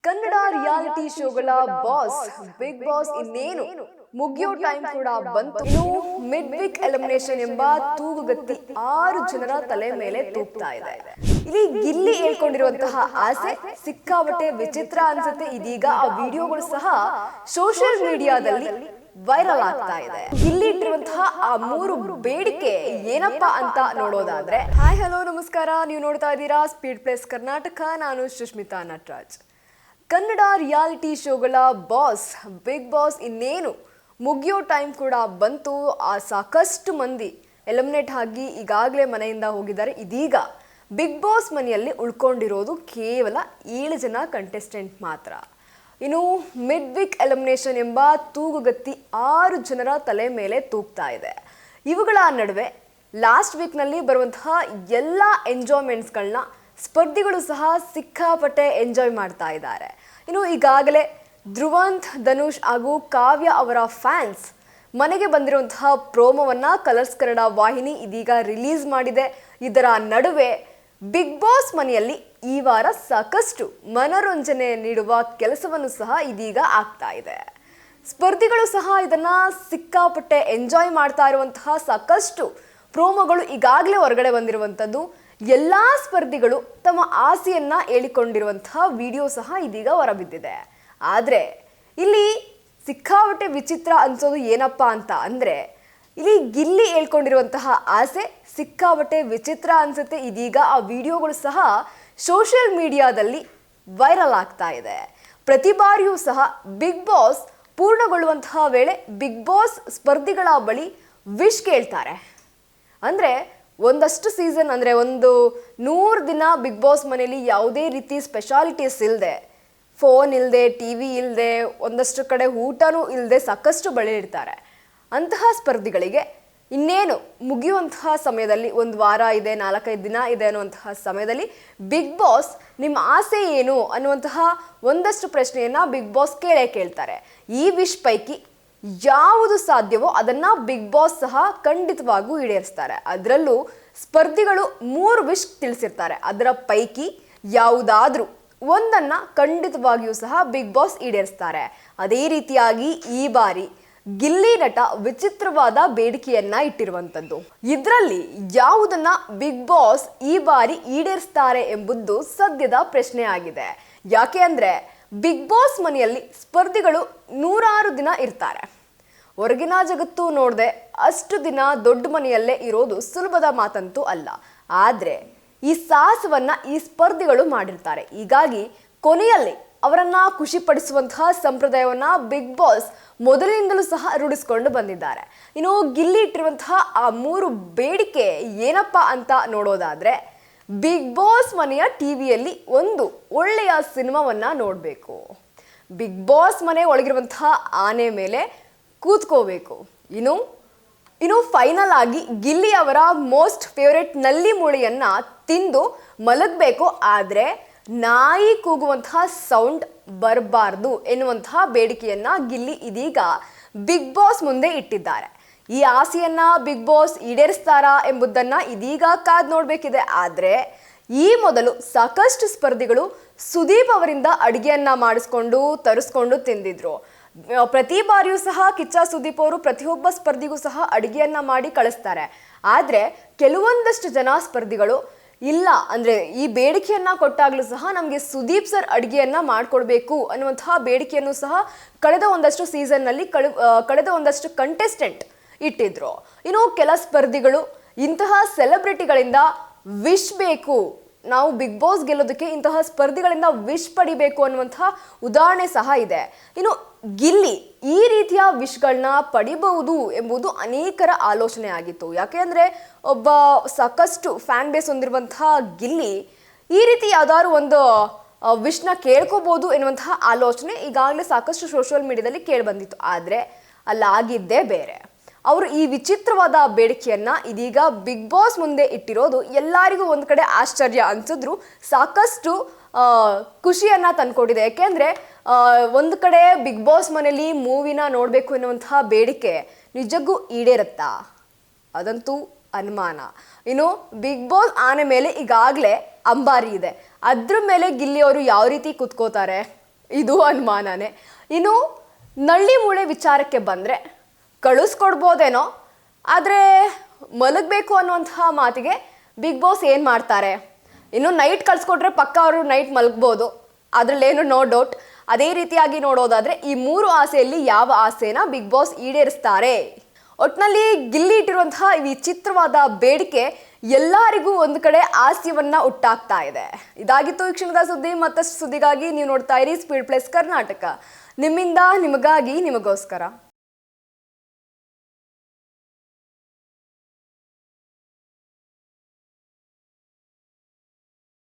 Kannada reality ಶೋಗಳ boss Bigg Boss ಇನ್ನೇನು ಮುಗಿಯೋ ಟೈಮ್ ಕೂಡ ಬಂತು. ಇನ್ನು ಮಿಡ್ ವೀಕ್ ಎಲಿಮಿನೇಷನ್ ಎಂಬ ತೂಗುಗತ್ತಿ 6 ಜನರ ತಲೆ ಮೇಲೆ ತೂಗ್ತಾ ಇದೆ. ಇಲ್ಲಿ ಗಿಲ್ಲಿ ಹೇಳ್ಕೊಂಡಿರುವಂತಹ ಆಸೆ ಸಿಕ್ಕಾಪಟ್ಟೆ ವಿಚಿತ್ರ ಅನ್ಸುತ್ತೆ. ಇದೀಗ ಆ ವಿಡಿಯೋಗಳು ಸಹ ಸೋಷಿಯಲ್ ಮೀಡಿಯಾದಲ್ಲಿ ವೈರಲ್ ಆಗ್ತಾ ಇದೆ. ಗಿಲ್ಲಿ ಇಟ್ಟಿರುವಂತಹ ಆ 3 ಬೇಡಿಕೆ ಏನಪ್ಪಾ ಅಂತ ನೋಡೋದಾದ್ರೆ, ಹಾಯ್ ಹಲೋ ನಮಸ್ಕಾರ, ನೀವು ನೋಡ್ತಾ ಇದ್ದೀರಾ ಸ್ಪೀಡ್ ಪ್ಲೇಸ್ ಕರ್ನಾಟಕ. ನಾನು ಸುಷ್ಮಿತಾ ನಟರಾಜ್. ಕನ್ನಡ ರಿಯಾಲಿಟಿ ಶೋಗಳ ಬಾಸ್ ಬಿಗ್ ಬಾಸ್ ಇನ್ನೇನು ಮುಗಿಯೋ ಟೈಮ್ ಕೂಡ ಬಂತು. ಆ ಸಾಕಷ್ಟು ಮಂದಿ ಎಲಿಮಿನೇಟ್ ಆಗಿ ಈಗಾಗಲೇ ಮನೆಯಿಂದ ಹೋಗಿದ್ದಾರೆ. ಇದೀಗ ಬಿಗ್ ಬಾಸ್ ಮನೆಯಲ್ಲಿ ಉಳ್ಕೊಂಡಿರೋದು ಕೇವಲ 7 ಜನ ಕಂಟೆಸ್ಟೆಂಟ್ ಮಾತ್ರ. ಇನ್ನು ಮಿಡ್ ವೀಕ್ ಎಲಿಮಿನೇಷನ್ ಎಂಬ ತೂಗುಗತ್ತಿ 6 ಜನರ ತಲೆ ಮೇಲೆ ತೂಗ್ತಾ ಇದೆ. ಇವುಗಳ ನಡುವೆ ಲಾಸ್ಟ್ ವೀಕ್ನಲ್ಲಿ ಬರುವಂತಹ ಎಲ್ಲ ಎಂಜಾಯ್ಮೆಂಟ್ಸ್ಗಳನ್ನ ಸ್ಪರ್ಧಿಗಳು ಸಹ ಸಿಕ್ಕಾಪಟ್ಟೆ ಎಂಜಾಯ್ ಮಾಡ್ತಾ ಇದ್ದಾರೆ. ಇನ್ನು ಈಗಾಗಲೇ ಧ್ರುವಂತ್, ಧನುಷ್ ಹಾಗೂ ಕಾವ್ಯ ಅವರ ಫ್ಯಾನ್ಸ್ ಮನೆಗೆ ಬಂದಿರುವಂತಹ ಪ್ರೋಮೋವನ್ನು ಕಲರ್ಸ್ ಕನ್ನಡ ವಾಹಿನಿ ಇದೀಗ ರಿಲೀಸ್ ಮಾಡಿದೆ. ಇದರ ನಡುವೆ ಬಿಗ್ ಬಾಸ್ ಮನೆಯಲ್ಲಿ ಈ ವಾರ ಸಾಕಷ್ಟು ಮನೋರಂಜನೆ ನೀಡುವ ಕೆಲಸವನ್ನು ಸಹ ಇದೀಗ ಆಗ್ತಾ ಇದೆ. ಸ್ಪರ್ಧಿಗಳು ಸಹ ಇದನ್ನ ಸಿಕ್ಕಾಪಟ್ಟೆ ಎಂಜಾಯ್ ಮಾಡ್ತಾ ಇರುವಂತಹ ಸಾಕಷ್ಟು ಪ್ರೋಮೋಗಳು ಈಗಾಗಲೇ ಹೊರಗಡೆ ಬಂದಿರುವಂಥದ್ದು. ಎಲ್ಲ ಸ್ಪರ್ಧಿಗಳು ತಮ್ಮ ಆಸೆಯನ್ನ ಹೇಳಿಕೊಂಡಿರುವಂತಹ ವಿಡಿಯೋ ಸಹ ಇದೀಗ ಹೊರಬಿದ್ದಿದೆ. ಆದರೆ ಇಲ್ಲಿ ಸಿಕ್ಕಾಪಟ್ಟೆ ವಿಚಿತ್ರ ಅನ್ಸೋದು ಏನಪ್ಪಾ ಅಂತ ಅಂದ್ರೆ, ಇಲ್ಲಿ ಗಿಲ್ಲಿ ಹೇಳ್ಕೊಂಡಿರುವಂತಹ ಆಸೆ ಸಿಕ್ಕಾಪಟ್ಟೆ ವಿಚಿತ್ರ ಅನ್ಸುತ್ತೆ. ಇದೀಗ ಆ ವಿಡಿಯೋಗಳು ಸಹ ಸೋಷಿಯಲ್ ಮೀಡಿಯಾದಲ್ಲಿ ವೈರಲ್ ಆಗ್ತಾ ಇದೆ. ಪ್ರತಿ ಬಾರಿಯೂ ಸಹ ಬಿಗ್ ಬಾಸ್ ಪೂರ್ಣಗೊಳ್ಳುವಂತಹ ವೇಳೆ ಬಿಗ್ ಬಾಸ್ ಸ್ಪರ್ಧಿಗಳ ಬಳಿ ವಿಶ್ ಕೇಳ್ತಾರೆ. ಅಂದರೆ ಒಂದಷ್ಟು ಸೀಸನ್ ಅಂದರೆ ಒಂದು 100 ದಿನ ಬಿಗ್ ಬಾಸ್ ಮನೆಯಲ್ಲಿ ಯಾವುದೇ ರೀತಿ ಸ್ಪೆಷಾಲಿಟೀಸ್ ಇಲ್ಲದೆ, ಫೋನ್ ಇಲ್ಲದೆ, ಟಿ ವಿ ಇಲ್ಲದೆ, ಒಂದಷ್ಟು ಕಡೆ ಊಟನೂ ಇಲ್ಲದೆ ಸಾಕಷ್ಟು ಇರ್ತಾರೆ. ಅಂತಹ ಸ್ಪರ್ಧಿಗಳಿಗೆ ಇನ್ನೇನು ಮುಗಿಯುವಂತಹ ಸಮಯದಲ್ಲಿ, ಒಂದು ವಾರ ಇದೆ, 4-5 ದಿನ ಇದೆ ಅನ್ನುವಂತಹ ಸಮಯದಲ್ಲಿ ಬಿಗ್ ಬಾಸ್ ನಿಮ್ಮ ಆಸೆ ಏನು ಅನ್ನುವಂತಹ ಒಂದಷ್ಟು ಪ್ರಶ್ನೆಯನ್ನು ಬಿಗ್ ಬಾಸ್ ಕೇಳ್ತಾರೆ. ಈ ವಿಶ್ ಪೈಕಿ ಯಾವುದು ಸಾಧ್ಯವೋ ಅದನ್ನ ಬಿಗ್ ಬಾಸ್ ಸಹ ಖಂಡಿತವಾಗೂ ಈಡೇರಿಸ್ತಾರೆ. ಅದರಲ್ಲೂ ಸ್ಪರ್ಧಿಗಳು 3 ವಿಶ್ ತಿಳಿಸಿರ್ತಾರೆ. ಅದರ ಪೈಕಿ ಯಾವುದಾದ್ರೂ ಒಂದನ್ನ ಖಂಡಿತವಾಗಿಯೂ ಸಹ ಬಿಗ್ ಬಾಸ್ ಈಡೇರಿಸ್ತಾರೆ. ಅದೇ ರೀತಿಯಾಗಿ ಈ ಬಾರಿ ಗಿಲ್ಲಿ ನಟ ವಿಚಿತ್ರವಾದ ಬೇಡಿಕೆಯನ್ನ ಇಟ್ಟಿರುವಂಥದ್ದು. ಇದರಲ್ಲಿ ಯಾವುದನ್ನ ಬಿಗ್ ಬಾಸ್ ಈ ಬಾರಿ ಈಡೇರಿಸ್ತಾರೆ ಎಂಬುದು ಸದ್ಯದ ಪ್ರಶ್ನೆ ಆಗಿದೆ. ಯಾಕೆ ಅಂದ್ರೆ ಬಿಗ್ ಬಾಸ್ ಮನೆಯಲ್ಲಿ ಸ್ಪರ್ಧಿಗಳು 106 ದಿನ ಇರ್ತಾರೆ. ಹೊರಗಿನ ಜಗತ್ತು ನೋಡದೆ ಅಷ್ಟು ದಿನ ದೊಡ್ಡ ಮನೆಯಲ್ಲೇ ಇರೋದು ಸುಲಭದ ಮಾತಂತೂ ಅಲ್ಲ. ಆದರೆ ಈ ಸಾಹಸವನ್ನ ಈ ಸ್ಪರ್ಧಿಗಳು ಮಾಡಿರ್ತಾರೆ. ಹೀಗಾಗಿ ಕೊನೆಯಲ್ಲಿ ಅವರನ್ನ ಖುಷಿಪಡಿಸುವಂತಹ ಸಂಪ್ರದಾಯವನ್ನ ಬಿಗ್ ಬಾಸ್ ಮೊದಲಿನಿಂದಲೂ ಸಹ ರೂಢಿಸಿಕೊಂಡು ಬಂದಿದ್ದಾರೆ. ಇನ್ನು ಗಿಲ್ಲಿ ಇಟ್ಟಿರುವಂತಹ ಆ 3 ಬೇಡಿಕೆ ಏನಪ್ಪಾ ಅಂತ ನೋಡೋದಾದ್ರೆ, ಬಿಗ್ ಬಾಸ್ ಮನೆಯ ಟಿವಿಯಲ್ಲಿ ಒಂದು ಒಳ್ಳೆಯ ಸಿನಿಮಾವನ್ನ ನೋಡಬೇಕು, ಬಿಗ್ ಬಾಸ್ ಮನೆ ಒಳಗಿರುವಂತಹ ಆನೆ ಮೇಲೆ ಕೂತ್ಕೋಬೇಕು, ಇನ್ನು ಫೈನಲ್ ಆಗಿ ಗಿಲ್ಲಿ ಅವರ ಮೋಸ್ಟ್ ಫೇವರೇಟ್ ನಲ್ಲಿ ಮೂಳೆಯನ್ನ ತಿಂದು ಮಲಗಬೇಕು. ಆದರೆ ನಾಯಿ ಕೂಗುವಂತಹ ಸೌಂಡ್ ಬರಬಾರ್ದು ಎನ್ನುವಂತಹ ಬೇಡಿಕೆಯನ್ನ ಗಿಲ್ಲಿ ಇದೀಗ ಬಿಗ್ ಬಾಸ್ ಮುಂದೆ ಇಟ್ಟಿದ್ದಾರೆ. ಈ ಆಸೆಯನ್ನ ಬಿಗ್ ಬಾಸ್ ಈಡೇರಿಸ್ತಾರಾ ಎಂಬುದನ್ನ ಇದೀಗ ಕಾದ್ ನೋಡ್ಬೇಕಿದೆ. ಆದರೆ ಈ ಮೊದಲು ಸಾಕಷ್ಟು ಸ್ಪರ್ಧಿಗಳು ಸುದೀಪ್ ಅವರಿಂದ ಅಡುಗೆಯನ್ನ ಮಾಡಿಸ್ಕೊಂಡು ತರಿಸ್ಕೊಂಡು ತಿಂದಿದ್ರು. ಪ್ರತಿ ಬಾರಿಯೂ ಸಹ ಕಿಚ್ಚ ಸುದೀಪ್ ಅವರು ಪ್ರತಿಯೊಬ್ಬ ಸ್ಪರ್ಧಿಗೂ ಸಹ ಅಡುಗೆಯನ್ನ ಮಾಡಿ ಕಳಿಸ್ತಾರೆ. ಆದರೆ ಕೆಲವೊಂದಷ್ಟು ಜನ ಸ್ಪರ್ಧಿಗಳು ಇಲ್ಲ ಅಂದ್ರೆ ಈ ಬೇಡಿಕೆಯನ್ನ ಕೊಟ್ಟಾಗ್ಲೂ ಸಹ ನಮಗೆ ಸುದೀಪ್ ಸರ್ ಅಡುಗೆಯನ್ನ ಮಾಡ್ಕೊಡ್ಬೇಕು ಅನ್ನುವಂತಹ ಬೇಡಿಕೆಯನ್ನು ಸಹ ಕಳೆದ ಒಂದಷ್ಟು ಸೀಸನ್ ನಲ್ಲಿ ಕಳೆದ ಒಂದಷ್ಟು ಕಂಟೆಸ್ಟೆಂಟ್ ಇಟ್ಟಿದ್ರು. ಇನ್ನು ಕೆಲ ಸ್ಪರ್ಧಿಗಳು ಇಂತಹ ಸೆಲೆಬ್ರಿಟಿಗಳಿಂದ ವಿಶ್ ಬೇಕು, ನಾವು ಬಿಗ್ ಬಾಸ್ ಗೆಲ್ಲೋದಕ್ಕೆ ಇಂತಹ ಸ್ಪರ್ಧಿಗಳಿಂದ ವಿಶ್ ಪಡಿಬೇಕು ಅನ್ನುವಂತಹ ಉದಾಹರಣೆ ಸಹ ಇದೆ. ಇನ್ನು ಗಿಲ್ಲಿ ಈ ರೀತಿಯ ವಿಶ್ಗಳನ್ನ ಪಡಿಬಹುದು ಎಂಬುದು ಅನೇಕರ ಆಲೋಚನೆ ಆಗಿತ್ತು. ಯಾಕೆ ಅಂದ್ರೆ ಒಬ್ಬ ಸಾಕಷ್ಟು ಫ್ಯಾನ್ ಬೇಸ್ ಹೊಂದಿರುವಂತಹ ಗಿಲ್ಲಿ ಈ ರೀತಿ ಯಾವ್ದಾದ್ರು ಒಂದು ವಿಶ್ನ ಕೇಳ್ಕೋಬಹುದು ಎನ್ನುವಂತಹ ಆಲೋಚನೆ ಈಗಾಗಲೇ ಸಾಕಷ್ಟು ಸೋಷಿಯಲ್ ಮೀಡಿಯಾದಲ್ಲಿ ಕೇಳಿ ಬಂದಿತ್ತು. ಆದರೆ ಅಲ್ಲಾಗಿದ್ದೇ ಬೇರೆ. ಅವರು ಈ ವಿಚಿತ್ರವಾದ ಬೇಡಿಕೆಯನ್ನ ಇದೀಗ ಬಿಗ್ ಬಾಸ್ ಮುಂದೆ ಇಟ್ಟಿರೋದು ಎಲ್ಲರಿಗೂ ಒಂದ್ ಕಡೆ ಆಶ್ಚರ್ಯ ಅನ್ಸಿದ್ರು ಸಾಕಷ್ಟು ಖುಷಿಯನ್ನ ತಂದ್ಕೊಟ್ಟಿದೆ. ಯಾಕೆಂದ್ರೆ ಒಂದು ಕಡೆ ಬಿಗ್ ಬಾಸ್ ಮನೆಯಲ್ಲಿ ಮೂವಿನ ನೋಡಬೇಕು ಎನ್ನುವಂತಹ ಬೇಡಿಕೆ ನಿಜಕ್ಕೂ ಈಡೇರುತ್ತಾ? ಅದಂತೂ ಅನುಮಾನ. ಇನ್ನು ಬಿಗ್ ಬಾಸ್ ಆನೆ ಮೇಲೆ ಈಗಾಗಲೇ ಅಂಬಾರಿ ಇದೆ, ಅದ್ರ ಮೇಲೆ ಗಿಲ್ಲಿ ಅವರು ಯಾವ ರೀತಿ ಕುತ್ಕೋತಾರೆ? ಇದು ಅನುಮಾನನೇ. ಇನ್ನು ನಳ್ಳಿ ಮೂಳೆ ವಿಚಾರಕ್ಕೆ ಬಂದರೆ ಕಳಿಸ್ಕೊಡ್ಬೋದೇನೋ, ಆದರೆ ಮಲಗಬೇಕು ಅನ್ನುವಂತಹ ಮಾತಿಗೆ ಬಿಗ್ ಬಾಸ್ ಏನು ಮಾಡ್ತಾರೆ? ಇನ್ನು ನೈಟ್ ಕಳಿಸ್ಕೊಟ್ರೆ ಪಕ್ಕ ಅವರು ನೈಟ್ ಮಲಗ್ಬೋದು, ಅದರಲ್ಲೇನು ನೋ ಡೌಟ್. ಅದೇ ರೀತಿಯಾಗಿ ನೋಡೋದಾದರೆ ಈ 3 ಆಸೆಯಲ್ಲಿ ಯಾವ ಆಸೆನ ಬಿಗ್ ಬಾಸ್ ಈಡೇರಿಸ್ತಾರೆ? ಒಟ್ಟಿನಲ್ಲಿ ಗಿಲ್ಲಿ ಇಟ್ಟಿರುವಂತಹ ಈ ವಿಚಿತ್ರವಾದ ಬೇಡಿಕೆ ಎಲ್ಲರಿಗೂ ಒಂದು ಕಡೆ ಹಾಸ್ಯವನ್ನ ಉಟ್ಟಾಗ್ತಾ ಇದೆ. ಇದಾಗಿತ್ತು ಈ ಕ್ಷಣದ ಸುದ್ದಿ. ಮತ್ತಷ್ಟು ಸುದ್ದಿಗಾಗಿ ನೀವು ನೋಡ್ತಾ ಇರಿ ಸ್ಪೀಡ್ ಪ್ಲಸ್ ಕರ್ನಾಟಕ. ನಿಮ್ಮಿಂದ ನಿಮಗಾಗಿ ನಿಮಗೋಸ್ಕರ.